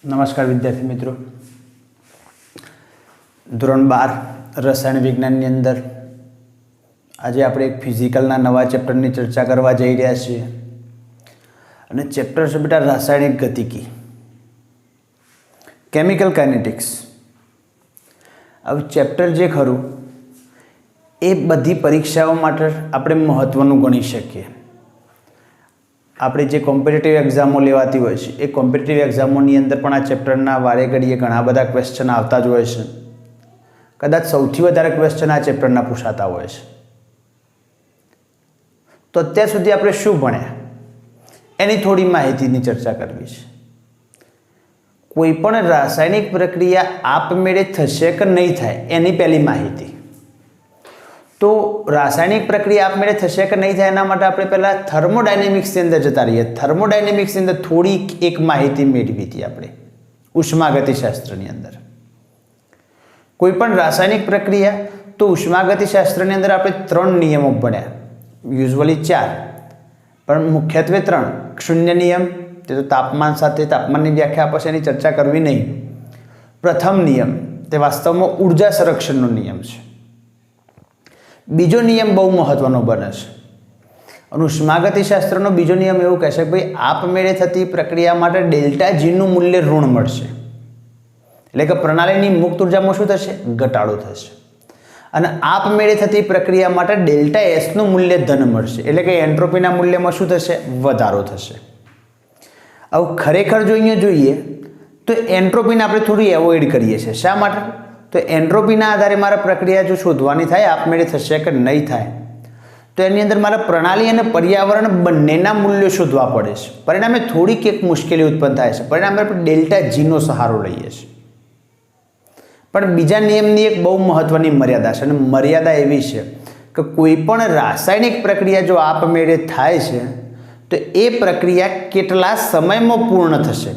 नमस्कार विद्यार्थी मित्रों, ધોરણ 12 રસાયણ વિજ્ઞાનની અંદર આજે આપણે એક ફિઝિકલના નવા ચેપ્ટરની ચર્ચા કરવા જઈ રહ્યા છીએ અને ચેપ્ટર છે બેટા રાસાયણિક ગતિકી, કેમિકલ કાઇનેટિક્સ. હવે ચેપ્ટર જે ખરું એ બધી પરીક્ષાઓ માટે આપણે મહત્ત્વનું ગણી શકીએ. આપણે જે કોમ્પિટિટિવ એક્ઝામો લેવાતી હોય છે એ કોમ્પિટિટિવ એક્ઝામોની અંદર પણ આ ચેપ્ટરના વારે ઘડીએ ઘણા બધા ક્વેશ્ચન આવતા જ હોય છે. કદાચ સૌથી વધારે ક્વેશ્ચન આ ચેપ્ટરના પૂછાતા હોય છે. તો અત્યાર સુધી આપણે શું ભણ્યા એની થોડી માહિતીની ચર્ચા કરવી છે. કોઈ પણ રાસાયણિક પ્રક્રિયા આપમેળે થશે કે નહીં થાય એની પહેલી માહિતી. તો રાસાયણિક પ્રક્રિયા આપમેળે થશે કે નહીં થાય એના માટે આપણે પહેલાં થર્મોડાયનેમિક્સની અંદર જતા રહીએ. થર્મોડાયનેમિક્સની અંદર થોડી એક માહિતી મેળવી હતી આપણે ઉષ્માગતિશાસ્ત્રની અંદર. કોઈ પણ રાસાયણિક પ્રક્રિયા તો ઉષ્માગતિશાસ્ત્રની અંદર આપણે 3 નિયમો ભણ્યા, યુઝ્યુઅલી 4 પણ મુખ્યત્વે 3. શૂન્ય નિયમ, તે તો તાપમાન સાથે તાપમાનની વ્યાખ્યા આપશે, એની ચર્ચા કરવી નહીં. પ્રથમ નિયમ તે વાસ્તવમાં ઉર્જા સંરક્ષણનો નિયમ છે. બીજો નિયમ બહુ મહત્વનો બને છે અને ઉષ્માગતિશાસ્ત્રનો બીજો નિયમ એવું કહે છે કે ભાઈ આપમેળે થતી પ્રક્રિયા માટે ડેલ્ટા જીનું મૂલ્ય ઋણ મળશે, એટલે કે પ્રણાલીની મુક્ત ઉર્જામાં શું થશે? ઘટાડો થશે. અને આપમેળે થતી પ્રક્રિયા માટે ડેલ્ટા એસનું મૂલ્ય ધન મળશે, એટલે કે એન્ટ્રોપીના મૂલ્યમાં શું થશે? વધારો થશે. હવે ખરેખર જો અહીંયા જોઈએ તો એન્ટ્રોપીને આપણે થોડી એવોઇડ કરીએ છીએ. શા માટે? તો એન્ટ્રોપીના આધારે મારે પ્રક્રિયા જો શોધવાની થાય આપમેળે થશે કે નહીં થાય તો એની અંદર મારે પ્રણાલી અને પર્યાવરણ બંનેના મૂલ્યો શોધવા પડે છે. પરિણામે થોડીક એક મુશ્કેલી ઉત્પન્ન થાય છે. પરિણામે આપણે ડેલ્ટા જીનો સહારો લઈએ છીએ. પણ બીજા નિયમની એક બહુ મહત્વની મર્યાદા છે અને મર્યાદા એવી છે કે કોઈ પણ રાસાયણિક પ્રક્રિયા જો આપમેળે થાય છે તો એ પ્રક્રિયા કેટલા સમયમાં પૂર્ણ થશે.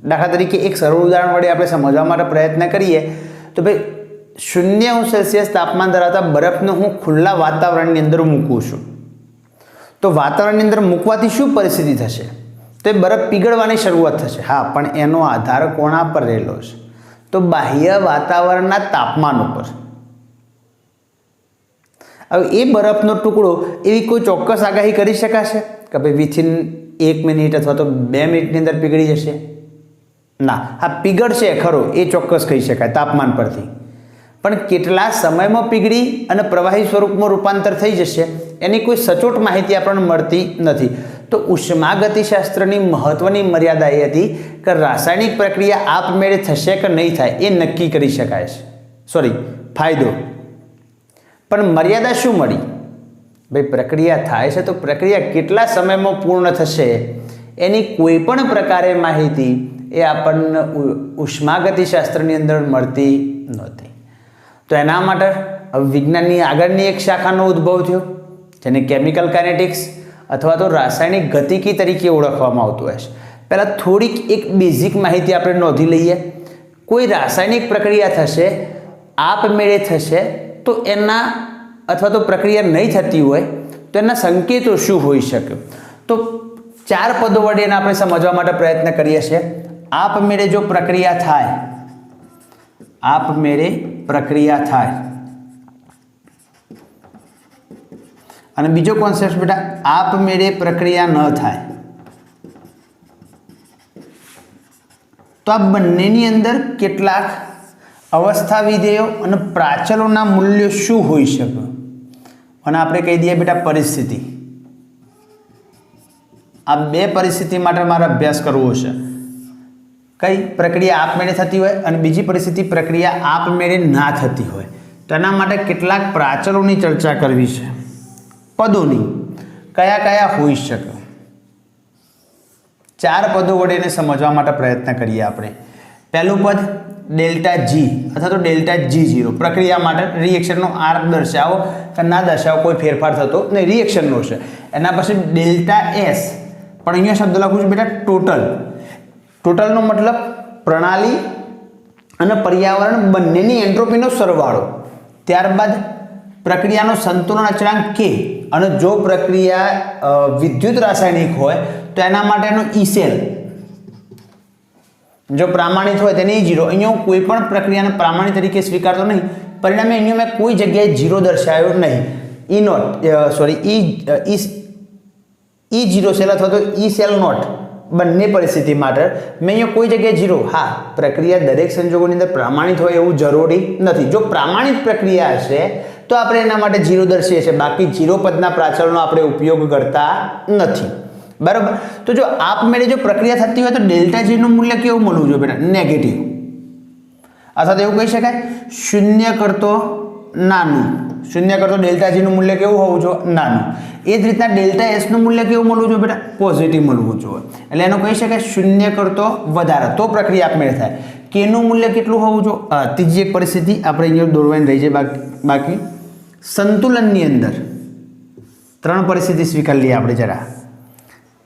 દાખલા તરીકે એક સરળ ઉદાહરણ વડે આપણે સમજવા માટે પ્રયત્ન કરીએ તો ભાઈ 0°C તાપમાન ધરાવતા બરફને હું ખુલ્લા વાતાવરણની અંદર મૂકું છું તો વાતાવરણની અંદર મૂકવાથી શું પરિસ્થિતિ થશે? તો એ બરફ પીગળવાની શરૂઆત થશે. હા, પણ એનો આધાર કોના પર રહેલો છે? તો બાહ્ય વાતાવરણના તાપમાન ઉપર. હવે એ બરફનો ટુકડો એવી કોઈ ચોક્કસ આગાહી કરી શકાશે કે ભાઈ વિથિન 1 મિનિટ અથવા તો 2 મિનિટની અંદર પીગળી જશે? ના. હા, પીગળશે ખરો એ ચોક્કસ કહી શકાય તાપમાન પરથી, પણ કેટલા સમયમાં પીગળી અને પ્રવાહી સ્વરૂપમાં રૂપાંતર થઈ જશે એની કોઈ સચોટ માહિતી આપણને મળતી નથી. તો ઉષ્માગતિશાસ્ત્રની મહત્વની મર્યાદા એ હતી કે રાસાયણિક પ્રક્રિયા આપમેળે થશે કે નહીં થાય એ નક્કી કરી શકાય છે. ફાયદો. પણ મર્યાદા શું મળી? ભાઈ પ્રક્રિયા થાય છે તો પ્રક્રિયા કેટલા સમયમાં પૂર્ણ થશે એની કોઈ પણ પ્રકારે માહિતી એ આપણને ઉષ્માગતિશાસ્ત્રની અંદર મળતી નહોતી. તો એના માટે વિજ્ઞાનની આગળની એક શાખાનો ઉદ્ભવ થયો જેને કેમિકલ કાઇનેટિક્સ અથવા તો રાસાયણિક ગતિકી તરીકે ઓળખવામાં આવતું હોય છે. પહેલાં થોડીક એક બેઝિક માહિતી આપણે નોંધી લઈએ. કોઈ રાસાયણિક પ્રક્રિયા થશે, આપમેળે થશે તો એના અથવા તો પ્રક્રિયા નહીં થતી હોય તો એના સંકેતો શું હોઈ શકે? તો 4 પદો વડે એને આપણે સમજવા માટે પ્રયત્ન કરીએ છીએ. આપમેળે જો પ્રક્રિયા થાય, આપમેળે પ્રક્રિયા થાય, અને બીજો કોન્સેપ્ટ બેટા આપમેળે પ્રક્રિયા ન થાય. તો આ બંનેની અંદર કેટલાક અવસ્થા વિધેયો અને પ્રાચલોના મૂલ્યો શું હોઈ શકે? અને આપણે કહી દઈએ બેટા પરિસ્થિતિ. આ 2 પરિસ્થિતિ માટે મારે અભ્યાસ કરવો છે. કઈ પ્રક્રિયા આપમેળે થતી હોય અને બીજી પરિસ્થિતિ પ્રક્રિયા આપમેળે ના થતી હોય. તો એના માટે કેટલાક પ્રાચલોની ચર્ચા કરવી છે. પદોની કયા કયા હોઈ શકે? 4 પદો વડે એને સમજવા માટે પ્રયત્ન કરીએ આપણે. પહેલું પદ ડેલ્ટા જી અથવા તો ડેલ્ટા G0 પ્રક્રિયા માટે રિએક્શનનો આર્ક દર્શાવો કે ના દર્શાવો કોઈ ફેરફાર થતો નહીં, રિએક્શનનો છે. એના પછી ડેલ્ટા S, પણ અહીંયા શબ્દ લખું છું બેટા ટોટલ. ટોટલનો મતલબ પ્રણાલી અને પર્યાવરણ બંનેની એન્ટ્રોપીનો સરવાળો. ત્યારબાદ પ્રક્રિયાનો સંતુલન અચળાંક K, અને જો પ્રક્રિયા વિદ્યુત રાસાયણિક હોય તો એના માટેનો E સેલ જો પ્રમાણિત હોય તેને E0. અહીંયા હું કોઈ પણ પ્રક્રિયાને પ્રમાણિત તરીકે સ્વીકારતો નહીં, પરિણામે અહીંયા મેં કોઈ જગ્યાએ 0 દર્શાવ્યો નહીં. E0 સેલ અથવા તો E સેલ નોટ બંને પરિસ્થિતિ માટે મેં અહીંયા કોઈ જગ્યાએ 0. હા, પ્રક્રિયા દરેક સંજોગોની અંદર પ્રમાણિત હોય એવું જરૂરી નથી. જો પ્રમાણિત પ્રક્રિયા હશે તો આપણે એના માટે 0 દર્શીએ છીએ, બાકી 0 પદના પ્રાચલનો આપણે ઉપયોગ કરતા નથી. બરાબર. તો જો આપમેળે જો પ્રક્રિયા થતી હોય તો ડેલ્ટા જી નું મૂલ્ય કેવું મળવું જોઈએ બેટા? નેગેટિવ. અથવા તો એવું કહી શકાય શૂન્ય કરતો નાનું. શૂન્ય કરતો ડેલ્ટા જી નું મૂલ્ય કેવું હોવું જોઈએ? નાનું. એ જ રીતના ડેલ્ટા એસ નું મૂલ્ય કેવું મળવું જોઈએ બેટા? પોઝિટિવ મળવું જોઈએ. એટલે એનો કહી શકાય શૂન્ય કરતો વધારે, તો પ્રક્રિયા આપમેળે થાય. કે નું મૂલ્ય કેટલું હોવું જોઈએ? ત્રીજી એક પરિસ્થિતિ આપણે અહીંયા દોરવાની રહી છે બાકી સંતુલનની અંદર 3 પરિસ્થિતિ સ્વીકાર લઈએ આપણે જરા.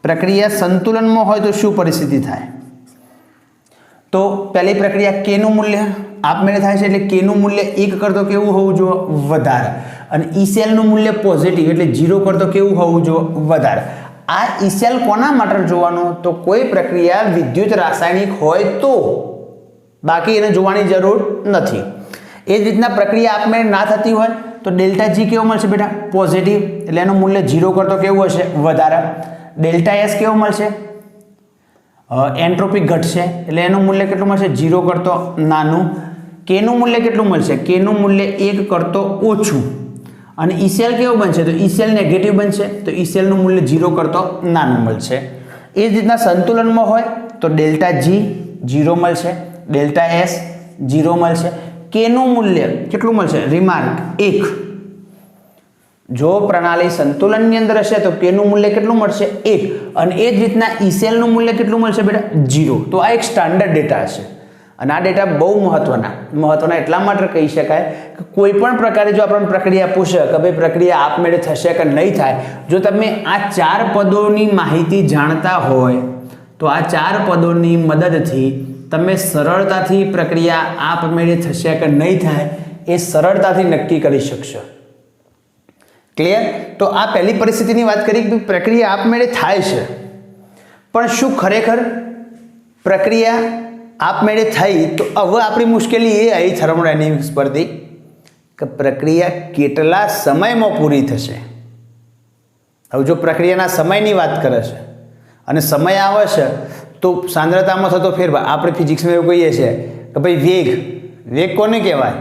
પ્રક્રિયા સંતુલનમાં હોય તો શું પરિસ્થિતિ થાય? તો પહેલી પ્રક્રિયા કે નું મૂલ્ય આપમેળે થાય છે, એટલે કે નું મૂલ્ય 1 કરતો કેવું હોવું જોઈએ? વધારે. અને ઈ સેલ નું મૂલ્ય પોઝિટિવ, એટલે 0 કરતો કેવું હોવું જોઈએ? વધારે. આ ઈ સેલ કોના માટે જોવાનો? તો કોઈ પ્રક્રિયા વિદ્યુત રાસાયણિક હોય તો, બાકી એને જોવાની જરૂર નથી. એ જ રીતના પ્રક્રિયા આપમેળે ના થતી હોય તો ડેલ્ટા જી કેવો મળશે બેટા? પોઝિટિવ, એટલે એનું મૂલ્ય 0 કરતો કેવું હશે? વધારે. ડેલ્ટા એસ કેવું મળશે? એન્ટ્રોપી ઘટશે, એટલે એનું મૂલ્ય કેટલું મળશે? 0 કરતો નાનું. કે નું મૂલ્ય કેટલું મળશે? કે નું મૂલ્ય 1 કરતો ઓછું. અને ઈ સેલ કેવું બનશે? તો ઈ સેલ નેગેટિવ બનશે, તો ઈ સેલનું મૂલ્ય 0 કરતો નાનું મળશે. એ જ રીતના સંતુલનમાં હોય તો ડેલ્ટા જી 0 મળશે, ડેલ્ટા એસ 0 મળશે. કે નું મૂલ્ય કેટલું મળશે? રિમાર્ક 1. જો પ્રણાલી સંતુલનની અંદર હશે તો કે નું મૂલ્ય કેટલું મળશે? 1. અને એ જ રીતના ઈ સેલનું મૂલ્ય કેટલું મળશે બેટા? 0. તો આ એક સ્ટાન્ડર્ડ ડેટા હશે. અને આ ડેટા બહુ મહત્વના એટલા માટે કહી શકાય કે કોઈ પણ પ્રકારે જો આપણને પ્રક્રિયા પૂછે કે ભાઈ પ્રક્રિયા આપમેળે થશે કે નહીં થાય, જો તમે આ 4 પદોની માહિતી જાણતા હોય તો આ 4 પદોની મદદથી તમે સરળતાથી પ્રક્રિયા આપમેળે થશે કે નહીં થાય એ સરળતાથી નક્કી કરી શકશો. ક્લિયર? તો આ પહેલી પરિસ્થિતિની વાત કરી કે પ્રક્રિયા આપમેળે થાય છે, પણ શું ખરેખર પ્રક્રિયા આપમેળે થઈ? તો હવે આપણી મુશ્કેલી એ આવી થર્મોડાયનેમિક્સ પરથી કે પ્રક્રિયા કેટલા સમયમાં પૂરી થશે. હવે જો પ્રક્રિયાના સમયની વાત કરે છે અને સમય આવે છે તો સાંદ્રતામાં થતો ફેરફાર, આપણે ફિઝિક્સમાં એવું કહીએ છીએ કે ભાઈ વેગ કોને કહેવાય?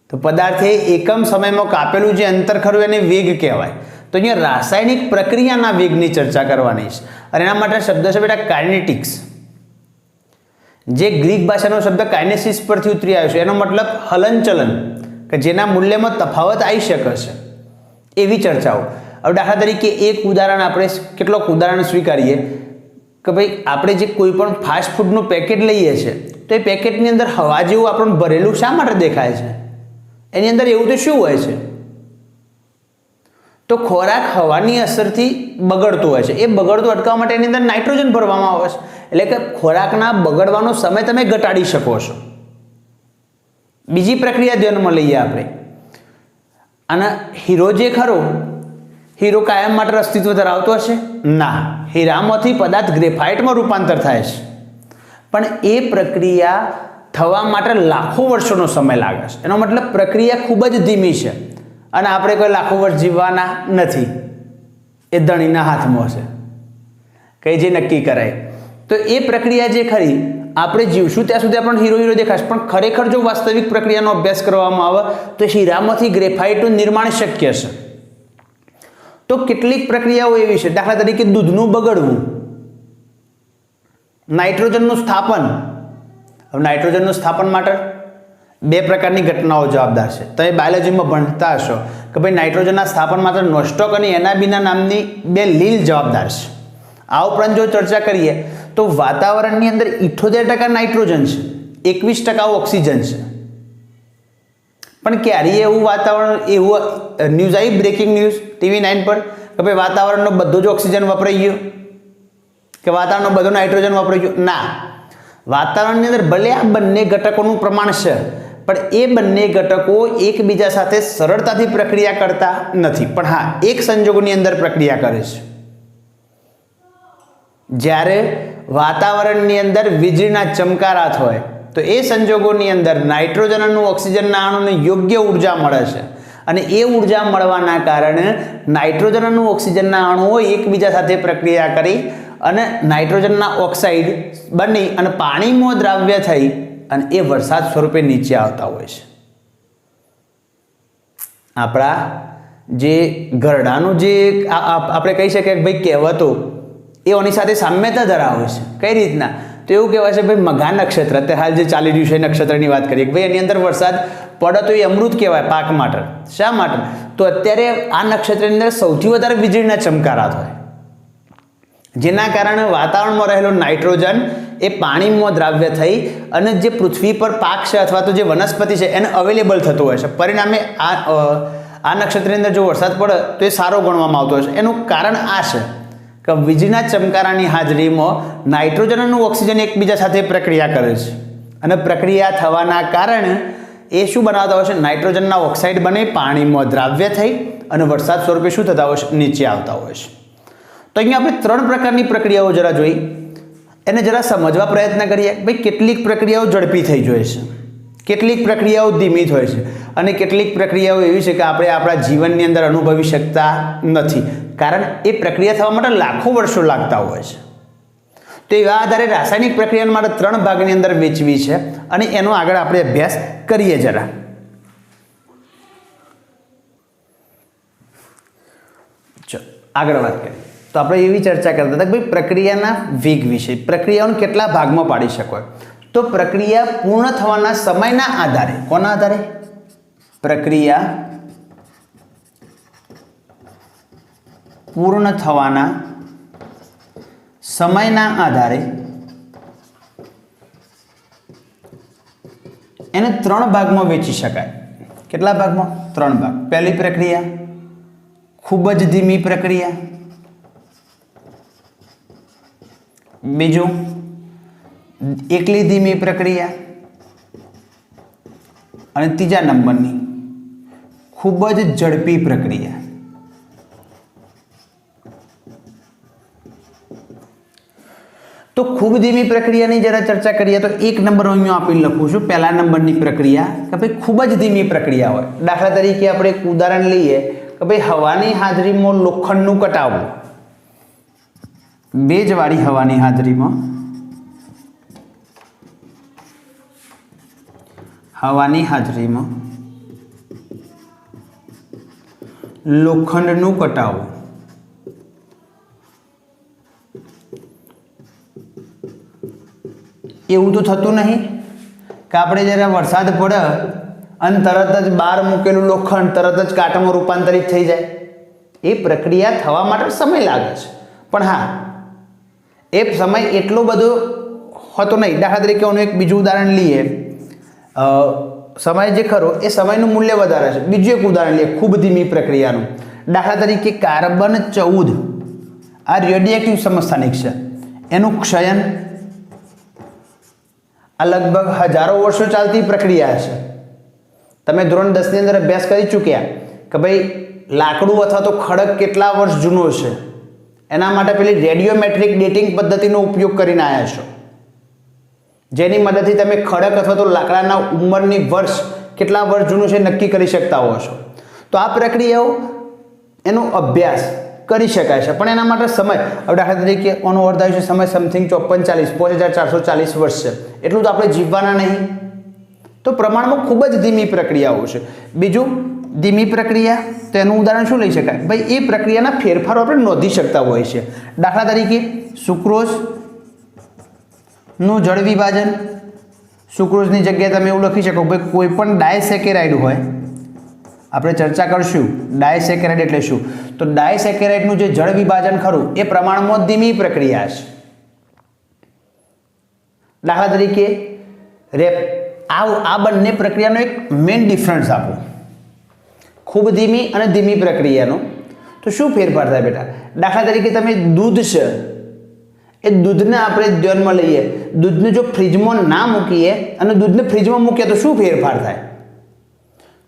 તો પદાર્થે એકમ સમયમાં કાપેલું જે અંતર ખરું એને વેગ કહેવાય. તો અહીંયા રાસાયણિક પ્રક્રિયાના વેગની ચર્ચા કરવાની છે અને એના માટે શબ્દ છે બેટા કાઇનેટિક્સ, જે ગ્રીક ભાષાનો શબ્દ કાઇનેસિસ પરથી ઉતરી આવ્યો છે. એનો મતલબ હલનચલન, કે જેના મૂલ્યમાં તફાવત આવી શકે છે, એવી ચર્ચાઓ. હવે દાખલા તરીકે એક ઉદાહરણ આપણે કેટલોક ઉદાહરણ સ્વીકારીએ કે ભાઈ આપણે જે કોઈ પણ ફાસ્ટ ફૂડનું પેકેટ લઈએ છીએ તો એ પેકેટની અંદર હવા જેવું આપણને ભરેલું શા માટે દેખાય છે? એની અંદર એવું તો શું હોય છે? તો ખોરાક હવાની અસરથી બગડતો હોય છે. એ બગડતો અટકાવવા માટે એની અંદર નાઇટ્રોજન ભરવામાં આવે છે, એટલે કે ખોરાકના બગડવાનો સમય તમે ઘટાડી શકો છો. બીજી પ્રક્રિયા ધ્યાનમાં લઈએ આપણે. અને હીરો જે ખરો, હીરો કાયમ માટે અસ્તિત્વ ધરાવતો હશે? ના. હીરામાંથી પદાર્થ ગ્રેફાઇટમાં રૂપાંતર થાય છે, પણ એ પ્રક્રિયા થવા માટે લાખો વર્ષોનો સમય લાગે છે. એનો મતલબ પ્રક્રિયા ખૂબ જ ધીમી છે અને આપણે કોઈ લાખો વર્ષ જીવવાના નથી. એ ધણીના હાથમાં છે, કઈ જે નક્કી કરાય. તો એ પ્રક્રિયા જે ખરી આપણે જીવશું ત્યાં સુધી આપણને હીરો દેખાશે, પણ ખરેખર જો વાસ્તવિક પ્રક્રિયાનો અભ્યાસ કરવામાં આવે તો હીરામાંથી ગ્રેફાઇટનું નિર્માણ શક્ય છે. તો કેટલીક પ્રક્રિયાઓ એવી છે, દાખલા તરીકે દૂધનું બગડવું, નાઇટ્રોજનનું સ્થાપન. હવે નાઇટ્રોજનનું સ્થાપન માટે 2 પ્રકારની ઘટનાઓ જવાબદાર છે. તમે બાયોલોજીમાં ભણતા હશો કે ભાઈ નાઇટ્રોજનના સ્થાપન માટે નોસ્ટોક અને એનાબીના નામની 2 લીલ જવાબદાર છે. આ ઉપરાંત જો ચર્ચા કરીએ તો વાતાવરણની અંદર 78% નાઇટ્રોજન છે, 21% ઓક્સિજન છે. પણ ક્યારેય એવું વાતાવરણ, એવું ન્યૂઝ આવી, બ્રેકિંગ ન્યૂઝ TV9 પર કે ભાઈ વાતાવરણનો બધો જ ઓક્સિજન વપરાઈ ગયો કે વાતાવરણનો બધો નાઇટ્રોજન વપરાઈ ગયો? ના. વાતાવરણની અંદર ભલે આ બંને ઘટકોનું પ્રમાણ છે, પણ એ બંને ઘટકો એકબીજા સાથે સરળતાથી પ્રક્રિયા કરતા નથી, પણ હા એક સંજોગોની અંદર પ્રક્રિયા કરે છે. જ્યારે વાતાવરણની અંદર વીજળીના ચમકારા હોય તો એ સંજોગોની અંદર નાઇટ્રોજન અને ઓક્સિજનના અણુને યોગ્ય ઉર્જા મળે છે અને એ ઉર્જા મળવાના કારણે નાઇટ્રોજન અને ઓક્સિજનના અણુઓ એકબીજા સાથે પ્રક્રિયા કરી અને નાઇટ્રોજનના ઓક્સાઇડ બની અને પાણીમાં દ્રાવ્ય થઈ અને એ વરસાદ સ્વરૂપે નીચે આવતા હોય છે. આપણા જે ઘરડાનું જે આપણે કહી શકીએ કે ભાઈ કહેવતો એની સાથે સામ્યતા ધરાવે છે. કઈ રીતના? તો એવું કહેવાય છે ભાઈ મઘા નક્ષત્ર, અત્યારે હાલ જે ચાલી રહ્યું છે નક્ષત્રની વાત કરીએ કે ભાઈ એની અંદર વરસાદ પડે તો એ અમૃત કહેવાય પાક માટે. શા માટે? તો અત્યારે આ નક્ષત્રની અંદર સૌથી વધારે વીજળીના ચમકારા થાય, જેના કારણે વાતાવરણમાં રહેલો નાઇટ્રોજન એ પાણીમાં દ્રાવ્ય થઈ અને જે પૃથ્વી પર પાક છે અથવા તો જે વનસ્પતિ છે એને અવેલેબલ થતું હોય છે. પરિણામે આ નક્ષત્રની અંદર જો વરસાદ પડે તો એ સારો ગણવામાં આવતો હોય છે. એનું કારણ આ છે કે વીજળીના ચમકારાની હાજરીમાં નાઇટ્રોજન અને ઓક્સિજન એકબીજા સાથે પ્રક્રિયા કરે છે અને પ્રક્રિયા થવાના કારણે એ શું બનાવતા હોય છે? નાઇટ્રોજનના ઓક્સાઇડ બને, પાણીમાં દ્રાવ્ય થઈ અને વરસાદ સ્વરૂપે શું થતા હોય છે? નીચે આવતા હોય છે. તો અહીંયા આપણે 3 પ્રકારની પ્રક્રિયાઓ જરા જોઈ, એને જરા સમજવા પ્રયત્ન કરીએ. ભાઈ કેટલીક પ્રક્રિયાઓ ઝડપી થઈ જાય છે, કેટલીક પ્રક્રિયાઓ ધીમી થાય છે અને કેટલીક પ્રક્રિયાઓ એવી છે કે આપણે આપણા જીવનની અંદર અનુભવી શકતા નથી, કારણ એ પ્રક્રિયા થવા માટે લાખો વર્ષો લાગતા હોય છે. તો એવા આધારે રાસાયણિક પ્રક્રિયા માટે 3 ભાગની અંદર વહેંચવી છે અને એનો આગળ આપણે અભ્યાસ કરીએ જરા. ચલો આગળ વાત કરીએ. તો આપણે એવી ચર્ચા કરતા હતા કે ભાઈ પ્રક્રિયાના વેગ વિશે, પ્રક્રિયાઓને કેટલા ભાગમાં પાડી શકાય. તો પ્રક્રિયા પૂર્ણ થવાના સમયના આધારે, કોના આધારે? પ્રક્રિયા પૂર્ણ થવાના સમયના આધારે એને 3 ભાગમાં વહેંચી શકાય. કેટલા ભાગમાં? 3 ભાગ. પહેલી પ્રક્રિયા ખૂબ જ ધીમી પ્રક્રિયા, બીજું એકલી ધીમી પ્રક્રિયા અને ત્રીજા નંબરની ખૂબ જ ઝડપી પ્રક્રિયા. તો ખૂબ ધીમી પ્રક્રિયાની જરા ચર્ચા કરીએ તો 1 નંબર હું આપી લખું છું. પહેલા નંબરની પ્રક્રિયા કે ભાઈ ખૂબ જ ધીમી પ્રક્રિયા હોય. દાખલા તરીકે આપણે એક ઉદાહરણ લઈએ કે ભાઈ હવાની હાજરીમાં લોખંડનું કટાવવું. ભેજવાળી હવાની હાજરીમાં લોખંડનું કટાવવું. એવું તો થતું નહીં કે આપણે જ્યારે વરસાદ પડે અને તરત જ બહાર મૂકેલું લોખંડ તરત જ કાટમાં રૂપાંતરિત થઈ જાય. એ પ્રક્રિયા થવા માટે સમય લાગે છે, પણ હા એ સમય એટલો બધો હોતો નહીં. દાખલા તરીકે હું એક બીજું ઉદાહરણ લઈએ. સમય જે ખરો એ સમયનું મૂલ્ય વધારે છે. બીજું એક ઉદાહરણ લઈએ ખૂબ ધીમી પ્રક્રિયાનું. દાખલા તરીકે કાર્બન 14 આ રેડિયોએક્ટિવ સમસ્થાનિક છે, એનું ક્ષયન આ લગભગ હજારો વર્ષો ચાલતી પ્રક્રિયા છે. તમે ધોરણ 10 ની અંદર અભ્યાસ કરી ચૂક્યા કે ભાઈ લાકડું અથવા તો ખડક કેટલા વર્ષ જૂનો છે, એના માટે પેલી રેડિયોમેટ્રિક ડેટિંગ પદ્ધતિનો ઉપયોગ કરીને આવ્યા છો, જેની મદદથી તમે ખડક અથવા તો લાકડાના ઉંમરની વર્ષ કેટલા વર્ષ જૂનું છે નક્કી કરી શકતા હો છો. તો આ પ્રક્રિયાઓ એનો અભ્યાસ કરી શકાય છે, પણ એના માટે સમય, દાખલા તરીકે ઓનો અર્ધાયુષ્ય સમય સમથિંગ 5440 વર્ષ છે, એટલું તો આપણે જીવવાના નહીં. તો પ્રમાણમાં ખૂબ જ ધીમી પ્રક્રિયાઓ છે. બીજું ધીમી પ્રક્રિયા, તો એનું ઉદાહરણ શું લઈ શકાય? ભાઈ એ પ્રક્રિયાના ફેરફારો આપણે નોંધી શકતા હોય છે. દાખલા તરીકે સુક્રોઝનું જળ વિભાજન. સુક્રોઝની જગ્યાએ તમે એવું લખી શકો ભાઈ કોઈ પણ ડાયસેકેરાઇડ હોય, આપણે ચર્ચા કરશું ડાયસેકેરાઇડ એટલે શું. તો ડાયસેકેરાઇડનું જે જળ વિભાજન ખરું એ પ્રમાણમાં ધીમી પ્રક્રિયા છે. દાખલા તરીકે આ બંને પ્રક્રિયાનો એક મેઇન ડિફરન્સ આપો, ખૂબ ધીમી અને ધીમી પ્રક્રિયાનો. તો શું ફેરફાર થાય બેટા? દાખલા તરીકે તમે દૂધ છે એ દૂધને આપણે ધ્યાનમાં લઈએ, દૂધને જો ફ્રીજમાં ના મૂકીએ અને દૂધને ફ્રીજમાં મૂકીએ તો શું ફેરફાર થાય?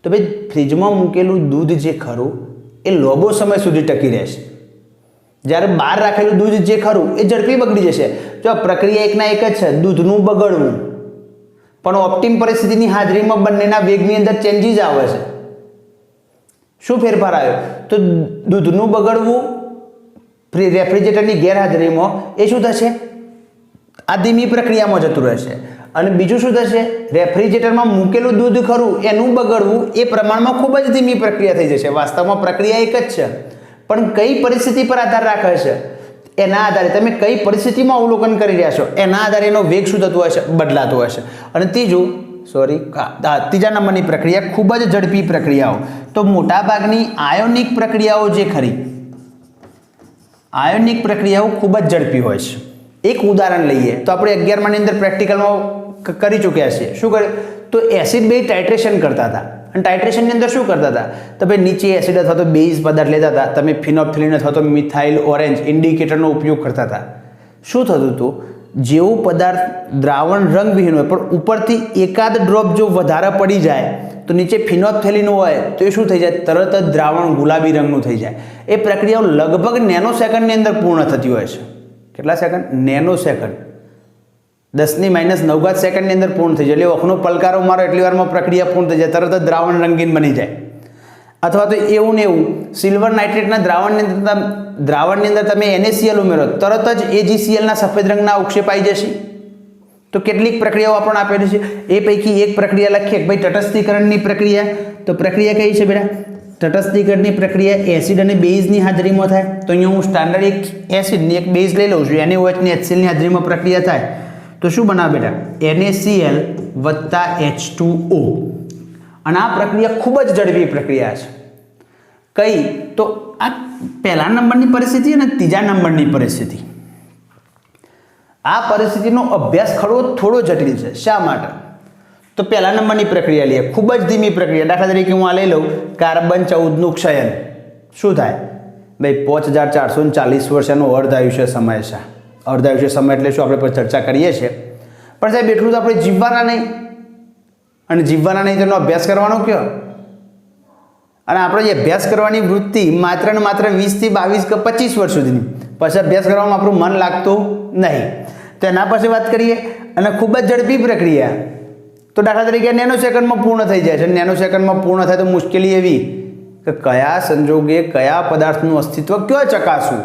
તો ભાઈ ફ્રીજમાં મૂકેલું દૂધ જે ખરું એ લાંબો સમય સુધી ટકી રહેશે, જ્યારે બહાર રાખેલું દૂધ જે ખરું એ ઝડપી બગડી જશે. જો પ્રક્રિયા એકના એક જ છે, દૂધનું બગડવું, પણ ઓપ્ટિમ પરિસ્થિતિની હાજરીમાં બંનેના વેગની અંદર ચેન્જીસ આવે છે. શું ફેરફાર આવ્યો? તો દૂધનું બગડવું રેફ્રિજરેટરની ગેરહાજરીમાં એ શું થશે? આ ધીમી પ્રક્રિયામાં જતું રહેશે. અને બીજું શું થશે? રેફ્રિજરેટરમાં મૂકેલું દૂધ ખરું એનું બગડવું એ પ્રમાણમાં ખૂબ જ ધીમી પ્રક્રિયા થઈ જશે. વાસ્તવમાં પ્રક્રિયા એક જ છે, પણ કઈ પરિસ્થિતિ પર આધાર રાખે છે એના આધારે, તમે કઈ પરિસ્થિતિમાં અવલોકન કરી રહ્યા છો એના આધારે એનો વેગ શું થતું હશે? બદલાતો હશે. અને ત્રીજા નંબરની પ્રક્રિયા ખૂબ જ ઝડપી પ્રક્રિયાઓ. તો મોટાભાગની આયોનિક પ્રક્રિયાઓ જે ખરી, આયોનિક પ્રક્રિયાઓ ખૂબ જ ઝડપી હોય છે. એક ઉદાહરણ લઈએ તો આપણે 11માની અંદર પ્રેક્ટિકલમાં કરી ચૂક્યા છીએ. શું કર્યું? તો એસિડ બેઝ ટાઇટ્રેશન કરતા હતા. અને ટાઇટ્રેશનની અંદર શું કરતા હતા? તો ભાઈ નીચે એસિડ અથવા તો બેઝ પદાર્થ લેતા હતા, તમે ફિનોલ્ફથાલીન અથવા તો મિથાઇલ ઓરેન્જ ઇન્ડિકેટરનો ઉપયોગ કરતા હતા. શું થતું હતું? જેવું પદાર્થ દ્રાવણ રંગવિહીન હોય પણ ઉપરથી એકાદ ડ્રોપ જો વધારે પડી જાય તો નીચે ફિનોલ્ફથાલીન હોય તો એ શું થઈ જાય? તરત જ દ્રાવણ ગુલાબી રંગનું થઈ જાય. એ પ્રક્રિયાઓ લગભગ નેનો સેકન્ડની અંદર પૂર્ણ થતી હોય છે. કેટલા સેકન્ડ? Nano second. 10⁻⁹ સેકન્ડની અંદર પૂર્ણ થઈ જાય. એટલે ઓખનો પલકારો મારો એટલી વારમાં પ્રક્રિયા પૂર્ણ થઈ જાય, તરત જ દ્રાવણ રંગીન બની જાય. અથવા તો એવું ને એવું સિલ્વર નાઇટ્રેટના દ્રાવણની અંદર તમે NaCl ઉમેરો, તરત જ AgClના સફેદ રંગના અવક્ષેપ આવી જશે. તો કેટલીક પ્રક્રિયાઓ આપણને આપેલી છે, એ પૈકી એક પ્રક્રિયા લખીએ ભાઈ તટસ્થીકરણની પ્રક્રિયા. તો પ્રક્રિયા કઈ છે બેટા? તટસ્થીકરણની પ્રક્રિયા એસિડ અને બેઝની હાજરીમાં થાય. તો અહીંયા હું સ્ટાન્ડર્ડ એક એસિડની એક બેઝ લઈ લઉં છું, NaOH ની HCl ની હાજરીમાં પ્રક્રિયા થાય તો શું બનાવે બેટા? NaCl વત્તા H2O. અને આ પ્રક્રિયા ખૂબ જ ઝડપી પ્રક્રિયા છે. કઈ? તો આ પહેલા નંબરની પરિસ્થિતિ અને ત્રીજા નંબરની પરિસ્થિતિ. આ પરિસ્થિતિનો અભ્યાસ કરવો થોડો જટિલ છે. શા માટે? તો પહેલા નંબરની પ્રક્રિયા લઈએ, ખૂબ જ ધીમી પ્રક્રિયા. દાખલા તરીકે હું આ લઈ લઉં, કાર્બન 14નું ક્ષયન. શું થાય? ભાઈ 5440 વર્ષ એનું અર્ધાયુષ્ય સમય છે. અર્ધાયુષ્ય સમય એટલે શું? આપણે ચર્ચા કરીએ છીએ, પણ સાહેબ એટલું તો આપણે જીવવાના નહીં, અને જીવવાના નહીં તેનો અભ્યાસ કરવાનો કયો? અને આપણે જે અભ્યાસ કરવાની વૃત્તિ માત્ર ને માત્ર 20 થી 22 કે 25 વર્ષ સુધીની, પછી અભ્યાસ કરવામાં આપણું મન લાગતું નહીં. તો એના પછી વાત કરીએ. અને ખૂબ જ ઝડપી પ્રક્રિયા, તો દાખલા તરીકે નેનો સેકન્ડમાં પૂર્ણ થઈ જાય છે. નેનો સેકન્ડમાં પૂર્ણ થાય તો મુશ્કેલી એવી કે કયા સંજોગે કયા પદાર્થનું અસ્તિત્વ ક્યાં ચકાસવું,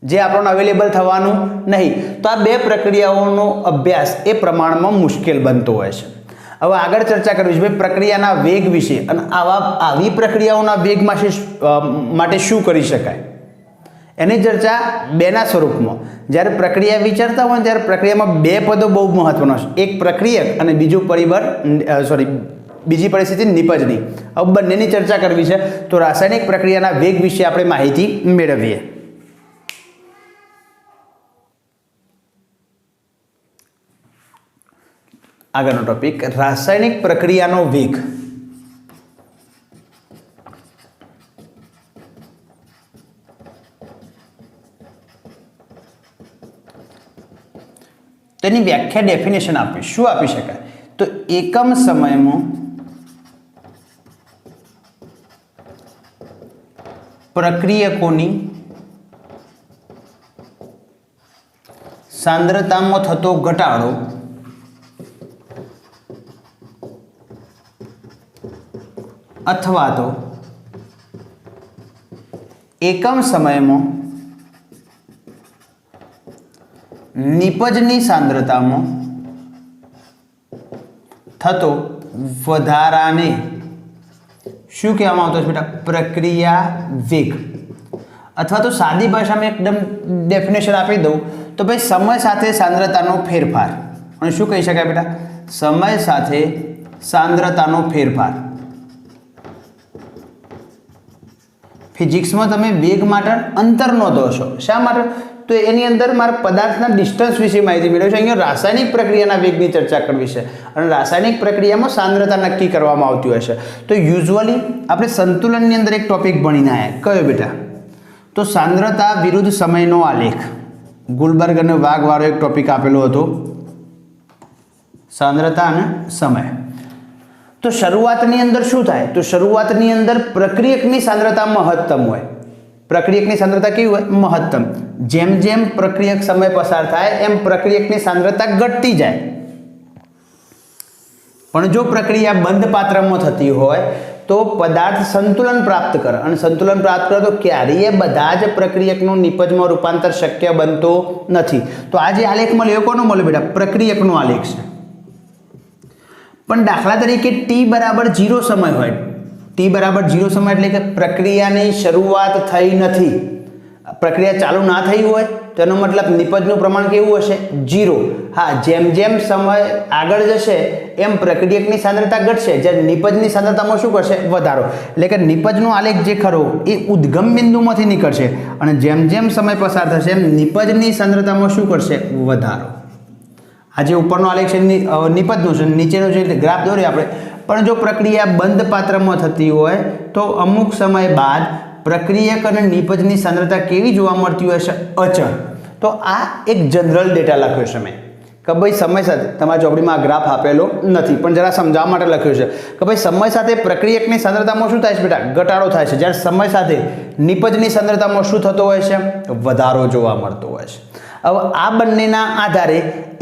જે આપણને અવેલેબલ થવાનું નહીં. તો આ બે પ્રક્રિયાઓનો અભ્યાસ એ પ્રમાણમાં મુશ્કેલ બનતો હોય છે. હવે આગળ ચર્ચા કરવી છે ભાઈ પ્રક્રિયાના વેગ વિશે, અને આવી પ્રક્રિયાઓના વેગ માટે શું કરી શકાય એની ચર્ચા બેના સ્વરૂપમાં. જ્યારે પ્રક્રિયા વિચારતા હોય ત્યારે પ્રક્રિયામાં બે પદો બહુ મહત્વના છે, એક પ્રક્રિયક અને બીજું બીજી પરિસ્થિતિ નિપજની. હવે બંનેની ચર્ચા કરવી છે. તો રાસાયણિક પ્રક્રિયાના વેગ વિશે આપણે માહિતી મેળવીએ. આગળનો ટોપિક રાસાયણિક પ્રક્રિયાનો વેગ. તેની વ્યાખ્યા ડેફિનેશન આપી. શું આપી શકાય? તો એકમ સમયમાં પ્રક્રિયકોની સાંદ્રતામાં થતો ઘટાડો અથવા તો એકમ સમયમાં નિપજની સાંદ્રતામાં થતો વધારાને શું કહેવામાં આવતો છે બેટા? પ્રક્રિયા વેગ. અથવા તો સાદી ભાષામાં એકદમ ડેફિનેશન આપી દઉં તો ભાઈ સમય સાથે સાંદ્રતાનો ફેરફાર. અને શું કહી શકાય બેટા? સમય સાથે સાંદ્રતાનો ફેરફાર. ફિઝિક્સમાં તમે વેગ માટે અંતર નોંધો છો. શા માટે? તો એની અંદર મારે પદાર્થના ડિસ્ટન્સ વિશે માહિતી મેળવી છે. અહીંયા રાસાયણિક પ્રક્રિયાના વેગની ચર્ચા કરવી છે, અને રાસાયણિક પ્રક્રિયામાં સાંદ્રતા નક્કી કરવામાં આવતી હોય છે. તો યુઝ્યુઅલી આપણે સંતુલનની અંદર એક ટોપિક ભણીને આવ્યા. કયો બેટા? તો સાંદ્રતા વિરુદ્ધ સમયનો આલેખ. ગુલબર્ગ અને વાઘવાળો એક ટોપિક આપેલો હતો, સાંદ્રતા અને સમય. તો શરૂઆતની અંદર શું થાય? તો શરૂઆતની અંદર પ્રક્રિયકની સાંદ્રતા મહત્તમ હોય. પ્રક્રિયકની સાંદ્રતા કેવી હોય? મહત્તમ. જેમ જેમ પ્રક્રિયક સમય પસાર થાય એમ પ્રક્રિયકની સાંદ્રતા ઘટતી જાય. પણ જો પ્રક્રિયા બંધ પાત્રમાં થતી હોય તો પદાર્થ સંતુલન પ્રાપ્ત કરે, અને સંતુલન પ્રાપ્ત કરે તો ક્યારેય બધા જ પ્રક્રિયકનું નિપજમાં રૂપાંતર શક્ય બનતો નથી. તો આ જે આલેખ મળ્યો કોનો મળ્યો બેટા? પ્રક્રિયકનો આલેખ છે. પણ દાખલા તરીકે t બરાબર 0 સમય હોય, t બરાબર 0 સમય એટલે કે પ્રક્રિયાની શરૂઆત થઈ નથી, પ્રક્રિયા ચાલુ ના થઈ હોય, તેનો મતલબ નિપજનું પ્રમાણ કેવું હશે? 0. હા, જેમ જેમ સમય આગળ જશે એમ પ્રક્રિયકની સાંદ્રતા ઘટશે, જ્યારે નિપજની સાંદ્રતામાં શું કરશે? વધારો. એટલે કે નિપજનો આલેખ જે ખરો એ ઉદ્ગમ બિંદુમાંથી નીકળશે, અને જેમ જેમ સમય પસાર થશે એમ નિપજની સાંદ્રતામાં શું કરશે? વધારો. આ જે ઉપરનો આલેખ છે નિપજનો છે, નીચેનો જે ગ્રાફ દોર્યો આપણે. પણ જો પ્રક્રિયા બંધ પાત્રમાં થતી હોય તો અમુક સમય બાદ પ્રક્રિયક અને નિપજની સાંદ્રતા કેવી જોવા મળતી હોય છે? અચળ. તો આ એક જનરલ ડેટા લખ્યો છે મેં કે ભાઈ સમય સાથે, તમારા ચોપડીમાં આ ગ્રાફ આપેલો નથી પણ જરા સમજાવવા માટે લખ્યું છે કે ભાઈ સમય સાથે પ્રક્રિયકની સાંદ્રતામાં શું થાય છે બેટા? ઘટાડો થાય છે. જ્યારે સમય સાથે નિપજની સાંદ્રતામાં શું થતો હોય છે? વધારો જોવા મળતો હોય છે. હવે આ બંનેના આધારે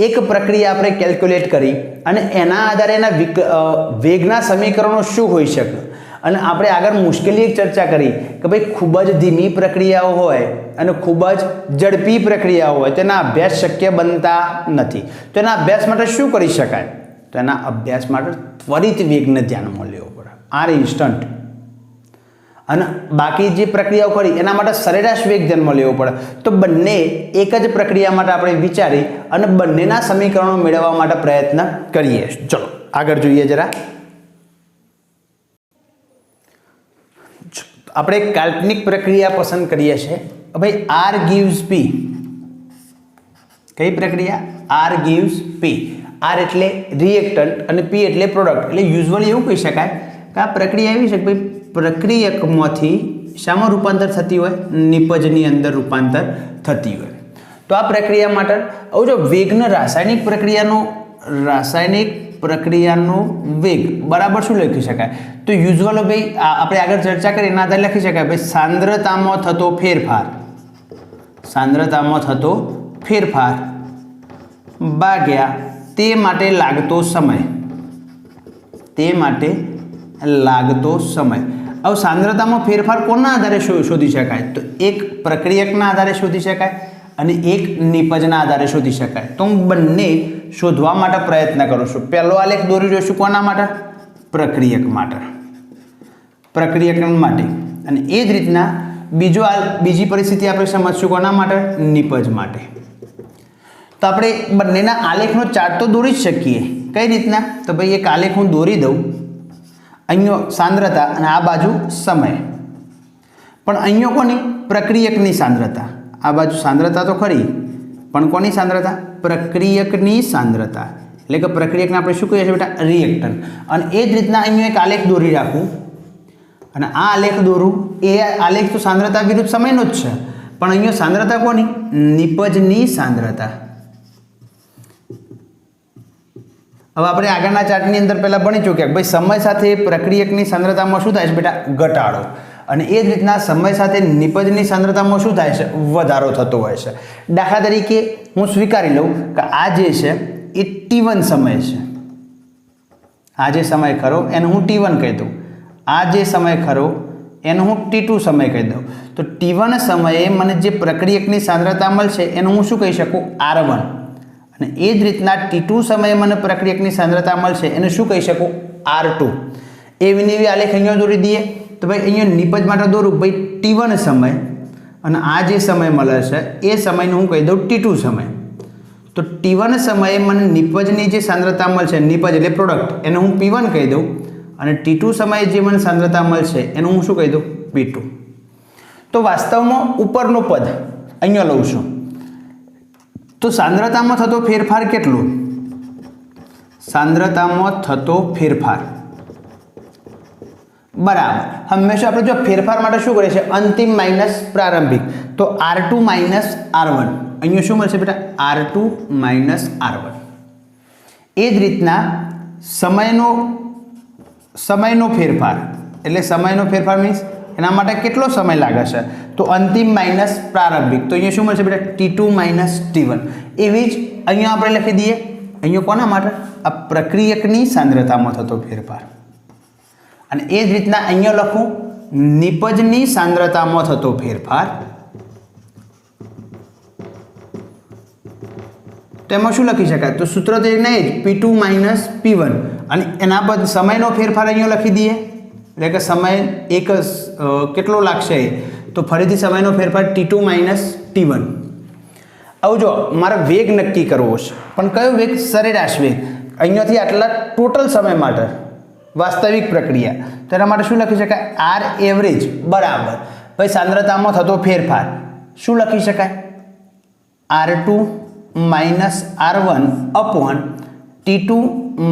એક પ્રક્રિયા આપણે કેલ્ક્યુલેટ કરી અને એના આધારે એના વેગના સમીકરણો શું હોઈ શકે, અને આપણે આગળ મુશ્કેલી એક ચર્ચા કરી કે ભાઈ ખૂબ જ ધીમી પ્રક્રિયાઓ હોય અને ખૂબ જ ઝડપી પ્રક્રિયાઓ હોય તેના અભ્યાસ શક્ય બનતા નથી. તો એના અભ્યાસ માટે શું કરી શકાય? તો એના અભ્યાસ માટે ત્વરિત વેગને ધ્યાનમાં લેવો પડે, આર ઇન્સ્ટન્ટ. અને બાકી જે પ્રક્રિયાઓ કરી એના માટે સરેરાશ વેગ ધ્યાનમાં લેવો પડે. તો બંને એક જ પ્રક્રિયા માટે આપણે વિચારી અને બંનેના સમીકરણો મેળવવા માટે પ્રયત્ન કરીએ. ચલો આગળ જોઈએ જરા. આપણે કાલ્પનિક પ્રક્રિયા પસંદ કરીએ છીએ. ભાઈ આર ગીવ્સ પી. કઈ પ્રક્રિયા? આર ગીવ્સ પી. આર એટલે રિએક્ટન્ટ અને પી એટલે પ્રોડક્ટ. એટલે યુઝ્યુઅલી એવું કહી શકાય કે આ પ્રક્રિયા એવી છે કે ભાઈ પ્રક્રિયકમાંથી શામાં રૂપાંતર થતી હોય? નિપજની અંદર રૂપાંતર થતી હોય. તો આ પ્રક્રિયા માટે હવે જો વેગનો રાસાયણિક પ્રક્રિયાનો વેગ બરાબર શું લખી શકાય? તો યુઝ્યુઅલ ભાઈ આપણે આગળ ચર્ચા કરી એના આધારે લખી શકાય ભાઈ સાંદ્રતામાં થતો ફેરફાર, સાંદ્રતામાં થતો ફેરફાર ભાગ્યા તે માટે લાગતો સમય, તે માટે લાગતો સમય. હવે સાંદ્રતામાં ફેરફાર કોના આધારે શોધી શકાય? તો એક પ્રક્રિયકના આધારે શોધી શકાય અને એક નિપજના આધારે શોધી શકાય. તો હું બંને શોધવા માટે પ્રયત્ન કરું છું. પહેલો આલેખ દોરી રહ્યો છું કોના માટે? પ્રક્રિયક માટે, પ્રક્રિયક માટે. અને એ જ રીતના બીજી પરિસ્થિતિ આપણે સમજશું કોના માટે? નિપજ માટે. તો આપણે બંનેના આલેખનો ચાર્ટ તો દોરી જ શકીએ. કઈ રીતના? તો ભાઈ એક આલેખ હું દોરી દઉં, અહીંયા સાંદ્રતા અને આ બાજુ સમય. પણ અહીંયા કોની? પ્રક્રિયકની સાંદ્રતા. આ બાજુ સાંદ્રતા તો ખરી પણ કોની સાંદ્રતા? પ્રક્રિયકની સાંદ્રતા. એટલે કે પ્રક્રિયકને આપણે શું કહીએ છીએ બેટા? રિએક્ટન્ટ. અને એ જ રીતના અહીંયા એક આલેખ દોરી રાખું અને આ આલેખ દોરું. એ આલેખ તો સાંદ્રતા વિરુદ્ધ સમયનો જ છે પણ અહીંયા સાંદ્રતા કોની? નિપજની સાંદ્રતા. હવે આપણે આગળના ચાર્ટની અંદર પહેલાં ભણી ચૂક્યા ભાઈ સમય સાથે પ્રક્રિયકની સાંદ્રતામાં શું થાય છે બેટા? ઘટાડો. અને એ જ રીતના સમય સાથે નિપજની સાંદ્રતામાં શું થાય છે? વધારો થતો હોય છે. દાખલા તરીકે હું સ્વીકારી લઉં કે આ જે છે એ T1 સમય છે. આ જે સમય ખરો એને હું T1 કહી દઉં. આ જે સમય ખરો એને હું T2 સમય કહી દઉં. તો T1 સમયે મને જે પ્રક્રિયકની સાંદ્રતા મળશે એને હું શું કહી શકું? R1. અને એ જ રીતના T2 સમયે મને પ્રક્રિયકની સાંદ્રતા મળશે એને શું કહી શકું? R2. એવી ને એવી આલેખ અહીંયા દોરી દઈએ. તો ભાઈ અહીંયા નિપજ માટે દોરું ભાઈ T1 સમય અને આ જે સમય મળે છે એ સમયને હું કહી દઉં T2 સમય. તો T1 સમયે મને નિપજની જે સાંદ્રતા મળશે, નિપજ એટલે પ્રોડક્ટ, એને હું P1 કહી દઉં અને T2 સમયે જે મને સાંદ્રતા મળશે એને હું શું કહી દઉં? P2. તો વાસ્તવમાં ઉપરનું પદ અહીંયા લઉં છું. તો સાંદ્રતામાં થતો ફેરફાર કેટલો? સાંદ્રતામાં થતો ફેરફાર બરાબર હંમેશા આપણે જો ફેરફાર માટે શું કરીએ છીએ? અંતિમ માઇનસ પ્રારંભિક. તો R2 માઇનસ R1 અહીંયા શું મળશે બેટા? R2 minus R1. એ જ રીતના સમયનો ફેરફાર એટલે સમયનો ફેરફાર મીન્સ એના માટે કેટલો સમય લાગે છે? તો અંતિમ માઇનસ પ્રારંભિક, તો અહીંયા શું મળશે બેટા? T2 minus T1. એવી જ અહીંયા આપણે લખી દઈએ, અહીંયા કોના માટે? આ પ્રક્રિયકની સાંદ્રતામાં થતો ફેરફાર. અને એ જ રીતના અહીંયા લખું નિપજની સાંદ્રતામાં થતો ફેરફાર. તો એમાં શું લખી શકાય? તો સૂત્ર તો એક નહીં જ, P2 માઇનસ P1, અને એના પર સમયનો ફેરફાર અહીંયા લખી દઈએ, એટલે કે સમય એક કેટલો લાગશે? તો ફરીથી સમયનો ફેરફાર T2 માઇનસ T1. આવું જો મારે વેગ નક્કી કરવો છે, પણ કયો વેગ? સરેરાશ વેગ. અહીંયાથી આટલા ટોટલ સમય માટે વાસ્તવિક પ્રક્રિયા, તો એના માટે શું લખી શકાય? આર એવરેજ બરાબર ભાઈ સાંદ્રતામાં થતો ફેરફાર શું લખી શકાય? R2 minus R1 upon T2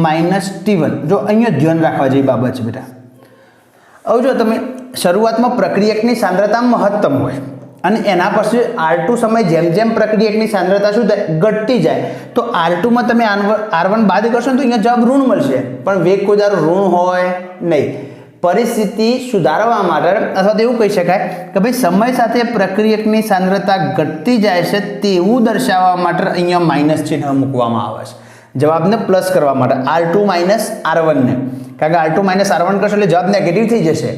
minus T1. જો અહીંયા ધ્યાન રાખવા જેવી બાબત છે બેટા. હવે જો તમે શરૂઆતમાં પ્રક્રિયકની સાંદ્રતા મહત્તમ હોય અને એના પછી R2 સમય જેમ જેમ પ્રક્રિયકની સાંદ્રતા શું થાય? ઘટતી જાય. તો R2 માં તમે R1 બાદ કરશો ને તો અહીંયા જવાબ ઋણ મળશે, પણ વેગ કોઈ દારો ઋણ હોય નહીં. પરિસ્થિતિ સુધારવા માટે અથવા તો એવું કહી શકાય કે ભાઈ સમય સાથે પ્રક્રિયકની સાંદ્રતા ઘટતી જાય છે તેવું દર્શાવવા માટે અહીંયા માઇનસ ચિહ્ન મૂકવામાં આવે છે, જવાબને પ્લસ કરવા માટે. R2 માઇનસ R1 ને, કારણ કે R2 માઇનસ R1 કરશો એટલે જવાબ નેગેટિવ થઈ જશે,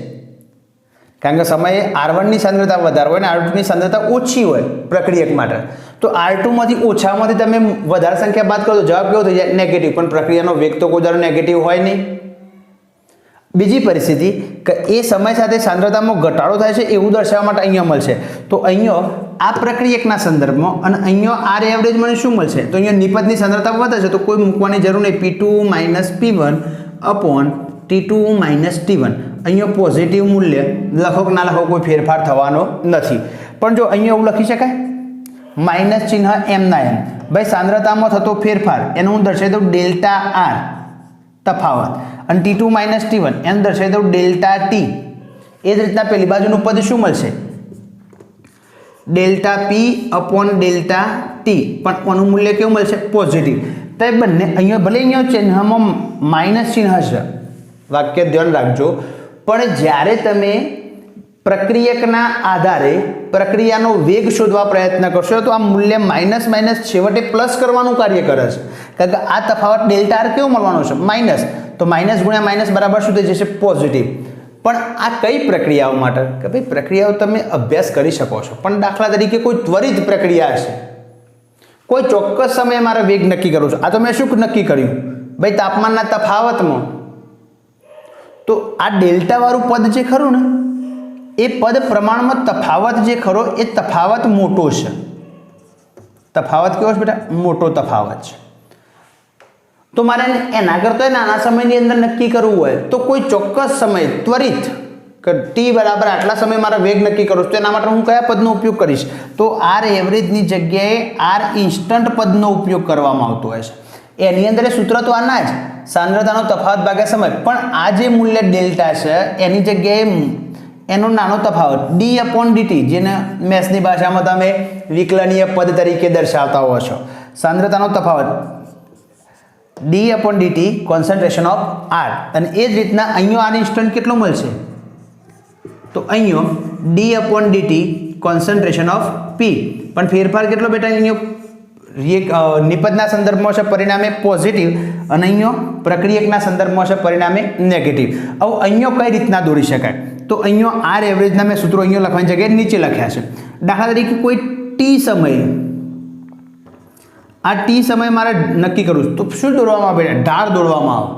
કારણ કે સમયે R1 ની સાંદ્રતા વધારે હોય અને R2 ની સાંદ્રતા ઓછી હોય પ્રક્રિયક માટે. તો R2 માંથી ઓછામાંથી તમે વધારે સંખ્યા બાદ કરો તો જવાબ કેવો થઈ જાય? નેગેટિવ. પણ પ્રક્રિયાનો વેગ તો કોઈ દર નેગેટિવ હોય નહીં. બીજી પરિસ્થિતિ કે એ સમય સાથે સાંદ્રતામાં ઘટાડો થાય છે એવું દર્શાવવા માટે અહીંયા મળશે. તો અહીંયા આ પ્રક્રિયકના સંદર્ભમાં અને અહીંયા આર એવરેજ મને શું મળશે? તો અહીંયા નિપજની સાંદ્રતા વધે છે તો કોઈ મૂકવાની જરૂર નહીં. P2 minus P1 upon T2 minus T1. અહીંયા પોઝિટિવ મૂલ્ય લખો કે ના લખો કોઈ ફેરફાર થવાનો નથી. પણ જો અહીંયા એવું લખી શકાય માઇનસ ચિહ્ન એમ ના એમ, ભાઈ સાંદ્રતામાં થતો ફેરફાર એને હું દર્શાવી દઉં ડેલ્ટા આર તફાવત, અને T2 માઇનસ T1 એને દર્શાવી દઉં ડેલ્ટા ટી. એ જ રીતના પેલી બાજુનું પદ શું મળશે? ડેલ્ટા પી અપોન ડેલ્ટા ટી, પણ આનું મૂલ્ય કેવું મળશે? પોઝિટિવ. તો એ બંને અહીંયા ભલે અહીંયા ચિહ્નમાં માઇનસ ચિહ્ન હશે, વાક્ય ધ્યાન રાખજો, પણ જ્યારે તમે પ્રક્રિયકના આધારે પ્રક્રિયાનો વેગ શોધવા પ્રયત્ન કરશો તો આ મૂલ્ય માઇનસ માઇનસ છેવટે પ્લસ કરવાનું કાર્ય કરે છે, કારણ કે આ તફાવત ડેલ્ટા આર કેવો મળવાનો છે? માઇનસ. તો માઇનસ ગુણ્યા માઇનસ બરાબર શું થઈ જશે? પોઝિટિવ. પણ આ કઈ પ્રક્રિયાઓ માટે? કે ભાઈ પ્રક્રિયાઓ તમે અભ્યાસ કરી શકો છો, પણ દાખલા તરીકે કોઈ ત્વરિત પ્રક્રિયા હશે, કોઈ ચોક્કસ સમયે મારે વેગ નક્કી કરવો છે. આ તો મેં શું નક્કી કર્યું? ભાઈ તાપમાનના તફાવતમાં. તો આ ડેલ્ટા વાળું પદ જે ખરું ને એ પદ પ્રમાણમાં તફાવત જે ખરો એ તફાવત મોટો છે. તફાવત કેવો છે બેટા? મોટો તફાવત છે. તો મારે એના કરતા નાના સમયની અંદર નક્કી કરવું હોય તો કોઈ ચોક્કસ સમય ત્વરિત કે ટી બરાબર આટલા સમય મારે વેગ નક્કી કરવું છે, તો એના માટે હું કયા પદનો ઉપયોગ કરીશ? તો આર એવરેજની જગ્યાએ આર ઇન્સ્ટન્ટ પદનો ઉપયોગ કરવામાં આવતો હોય છે. એની અંદર સૂત્ર તો આના જ સાંદ્રતાનો તફાવત ભાગ્યા સમય, પણ આ જે મૂલ્ય ડેલ્ટા છે એની જગ્યાએ એનો નાનો તફાવત ડી અપોન ડીટી, જેને મેથ્સની ભાષામાં તમે વિકલનીય પદ તરીકે દર્શાવતા હો છો. સાંદ્રતાનો તફાવત D upon DT concentration of R, અને એ જ રીતના અહીંયા આર ઇન્સ્ટન્ટ કેટલો મળશે? તો અહીંયા D upon DT concentration of પી, પણ ફેરફાર કેટલો બેટા? અહીંયા નિપજના સંદર્ભમાં છે પરિણામે પોઝિટિવ, અને અહીંયા પ્રક્રિયકના સંદર્ભમાં છે પરિણામે નેગેટિવ. હવે અહીંયા કઈ રીતના દોરી શકાય? તો અહીંયા આર એવરેજના મેં સૂત્રો અહીંયા લખવાની જગ્યાએ નીચે લખ્યા છે. દાખલા તરીકે કોઈ ટી સમયે, આ ટી સમય મારે નક્કી કરવું છે તો શું દોરવામાં આવે? ઢાળ દોરવામાં આવે.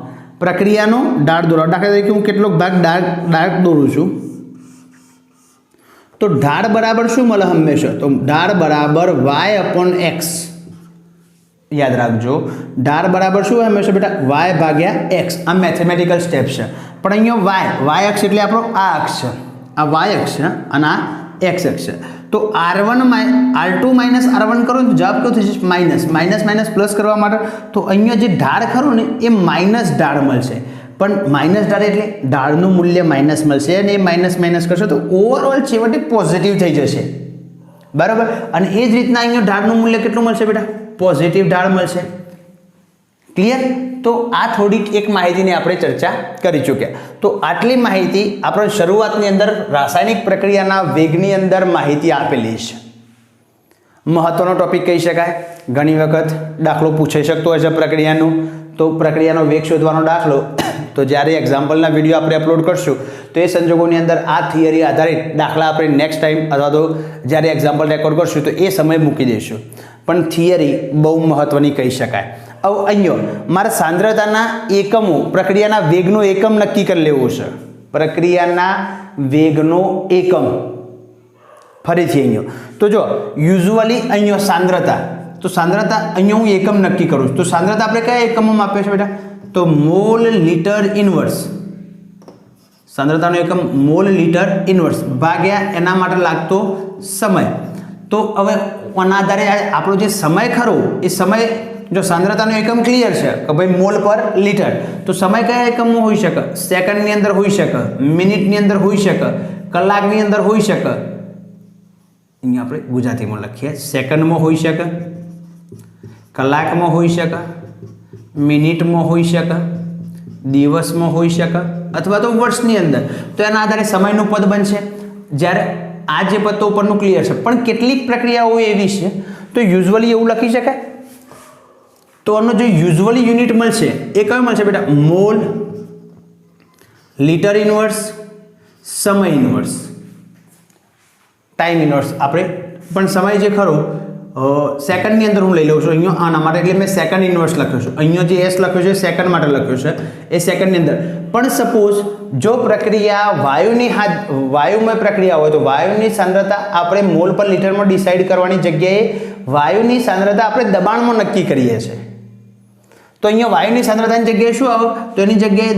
પ્રક્રિયાનો ઢાળ દોરવા. દાખલા તરીકે હું કેટલોક ભાગ ડાર્ક દોરું છું તો ઢાળ બરાબર શું મળે હંમેશા? તો ઢાળ બરાબર વાય અપોન એક્સ. યાદ રાખજો, ઢાળ બરાબર શું હોય હંમેશા બેટા? વાય ભાગ્યા એક્સ. આ મેથેમેટિકલ સ્ટેપ છે, પણ અહીંયા વાય અક્ષ એટલે આપણો આ અક્ષ છે, આ વાય અક્ષ છે અને આ એક્સ અક્ષ છે. તો R2 માઇનસ R1 કરો ને તો જવાબ કેવો થશે? માઇનસ. માઇનસ માઇનસ પ્લસ કરવા માટે તો અહીંયા જે ઢાળ ખરું ને એ માઇનસ ઢાળ મળશે, પણ માઇનસ ઢાળ એટલે ઢાળનું મૂલ્ય માઇનસ મળશે, અને એ માઇનસ માઇનસ કરશો તો ઓવરઓલ છેવટે પોઝિટિવ થઈ જશે, બરાબર. અને એ જ રીતના અહીંયા ઢાળનું મૂલ્ય કેટલું મળશે બેટા? પોઝિટિવ ઢાળ મળશે. ક્લિયર? તો આ થોડીક એક માહિતીની આપણે ચર્ચા કરી ચૂક્યા. તો આટલી માહિતી આપણે શરૂઆતની અંદર રાસાયણિક પ્રક્રિયાના વેગની અંદર માહિતી આપેલી છે. મહત્વનો ટોપિક કહી શકાય. ઘણી વખત દાખલો પૂછાઈ શકતો હોય છે પ્રક્રિયાનું, તો પ્રક્રિયાનો વેગ શોધવાનો દાખલો તો જ્યારે એક્ઝામ્પલના વિડીયો આપણે અપલોડ કરશું તો એ સંજોગોની અંદર આ થિયરી આધારિત દાખલા આપણે નેક્સ્ટ ટાઈમ અથવા તો જ્યારે એક્ઝામ્પલ રેકોર્ડ કરશું તો એ સમય મૂકી દઈશું. પણ થિયરી બહુ મહત્વની કહી શકાય. હવે અહીંયા મારે સાંદ્રતાના એકમો, પ્રક્રિયાના વેગનો એકમ નક્કી કરી લેવો છે. પ્રક્રિયાના વેગનો એકમ ફરીથી અહીંયા તો જો યુઝ્યુઅલી અહીંયા સાંદ્રતા, તો સાંદ્રતા અહીંયા હું એકમ નક્કી કરું છું. તો સાંદ્રતા આપણે કયા એકમમાં માપીએ છીએ બેટા? તો મોલ લીટર ઇનવર્સ. સાંદ્રતાનો એકમ મોલ લીટર ઇનવર્સ ભાગ્યા એના માટે લાગતો સમય. તો હવે આના આધારે આપણો જે સમય ખરો એ સમય, જો સાંદ્રતાનો એકમ ક્લિયર છે કે ભાઈ મોલ પર લીટર, તો સમય કયા એકમમાં હોઈ શકે? સેકન્ડની અંદર હોઈ શકે, મિનિટની અંદર હોઈ શકે, કલાકની અંદર હોઈ શકે. અહીંયા આપણે ગુજરાતીમાં લખીએ, સેકન્ડમાં હોઈ શકે, કલાકમાં હોઈ શકે, મિનિટમાં હોઈ શકે, દિવસમાં હોઈ શકે અથવા તો વર્ષની અંદર. તો એના આધારે સમયનું પદ બનશે. જ્યારે આ જે પદ તો ઉપરનું ક્લિયર છે, પણ કેટલીક પ્રક્રિયાઓ એવી છે તો યુઝ્યુઅલી એવું લખી શકાય. તો આનો જે યુઝ્યુઅલી યુનિટ મળશે એ કયો મળશે બેટા? મોલ લીટર ઇનવર્સ સમય ઇનવર્સ ટાઈમ ઇનવર્સ. આપણે પણ સમય જે ખરો સેકન્ડની અંદર હું લઈ લઉં છું અહીંયા આના માટે, એટલે મેં સેકન્ડ ઇનવર્સ લખ્યો છે. અહીંયા જે એસ લખ્યો છે સેકન્ડ માટે લખ્યો છે, એ સેકન્ડની અંદર. પણ સપોઝ જો પ્રક્રિયા વાયુમય પ્રક્રિયા હોય તો વાયુની સાંદ્રતા આપણે મોલ પર લીટરમાં ડિસાઇડ કરવાની જગ્યાએ વાયુની સાંદ્રતા આપણે દબાણમાં નક્કી કરીએ છીએ. તો અહીંયા વાયુની સાંદ્રતાની જગ્યાએ શું આવે? તો એની જગ્યાએ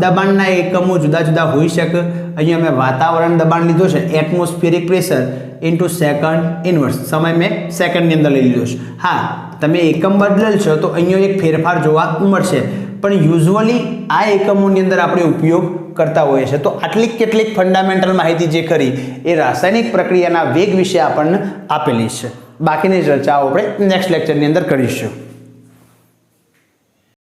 દબાણના એકમો જુદા જુદા હોઈ શકે. અહીંયા મેં વાતાવરણ દબાણ લીધો છે, atmospheric pressure into second inverse. સમય મેં સેકન્ડની અંદર લઈ લીધો છે. હા, તમે એકમ બદલશો તો અહીંયા એક ફેરફાર જોવા મળશે, પણ યુઝ્યુઅલી આ એકમોની અંદર આપણે ઉપયોગ કરતા હોઈએ છીએ. તો આટલી કેટલીક ફંડામેન્ટલ માહિતી જે કરી એ રાસાયણિક પ્રક્રિયાના વેગ વિશે આપણને આપેલી છે. બાકીની ચર્ચાઓ આપણે નેક્સ્ટ લેક્ચરની અંદર કરીશું.